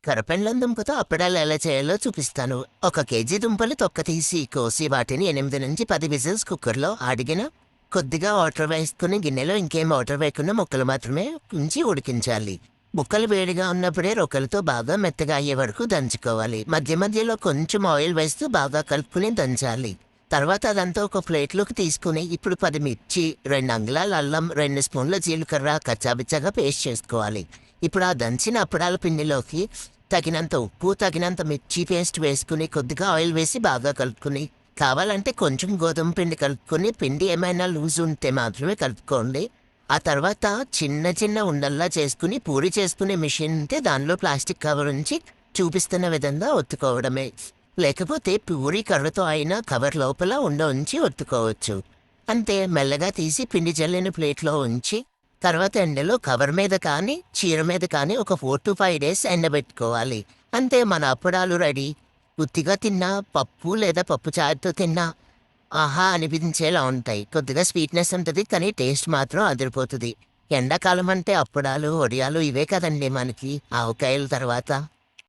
కరపెండలం దుంపతో అప్పడాలు ఎలా చేయాలో చూపిస్తాను. 1 కేజీ దుంపలు తొక్క తీసి కోసి వాటిని 8-10 విజిల్స్ కుక్కర్లో అడిగిన కొద్దిగా వాటర్ వేసుకుని గిన్నెలో ఇంకేం వాటర్ వేయకుండా ముక్కలు మాత్రమే ఉంచి ఉడికించాలి. ముక్కలు వేడిగా ఉన్నప్పుడే రొక్కలతో బాగా మెత్తగా అయ్యే వరకు దంచుకోవాలి. మధ్య మధ్యలో కొంచెం ఆయిల్ వేస్తూ బాగా కలుపుకుని దంచాలి. తర్వాత అదంతా ఒక ప్లేట్లోకి తీసుకుని ఇప్పుడు 10 మిర్చి, 2 అంగుళాల అల్లం, 2 స్పూన్ల జీలకర్ర కచ్చాబిచ్చాగా పేస్ట్ చేసుకోవాలి. ఇప్పుడు ఆ దంచిన అప్పడాల పిండిలోకి తగినంత ఉప్పు, తగినంత మిర్చి పేస్ట్ వేసుకుని కొద్దిగా ఆయిల్ వేసి బాగా కలుపుకుని కావాలంటే కొంచెం గోధుమ పిండి కలుపుకొని పిండి ఏమైనా లూజ్ ఉంటే మాత్రమే కలుపుకోండి. ఆ తర్వాత చిన్న చిన్న ఉండల్లా చేసుకుని పూరి చేసుకునే మిషన్ ఉంటే దానిలో ప్లాస్టిక్ కవర్ ఉంచి చూపిస్తున్న విధంగా ఒత్తుకోవడమే. లేకపోతే పూరి కర్రతో అయినా కవర్ లోపల ఉంచి ఒత్తుకోవచ్చు. అంతే మెల్లగా తీసి పిండి జల్లిన ప్లేట్లో ఉంచి తర్వాత ఎండలో కవర్ మీద కానీ చీర మీద కానీ ఒక 4-5 డేస్ ఎండబెట్టుకోవాలి. అంతే మన అప్పడాలు రెడీ. ఉత్తిగా తిన్నా పప్పు లేదా పప్పు చారుతో తిన్నా ఆహా అనిపించేలా ఉంటాయి. కొద్దిగా స్వీట్నెస్ ఉంటుంది కానీ టేస్ట్ మాత్రం అదిరిపోతుంది. ఎండాకాలం అంటే అప్పడాలు, వడియాలు ఇవే కదండి మనకి ఆవకాయల తర్వాత.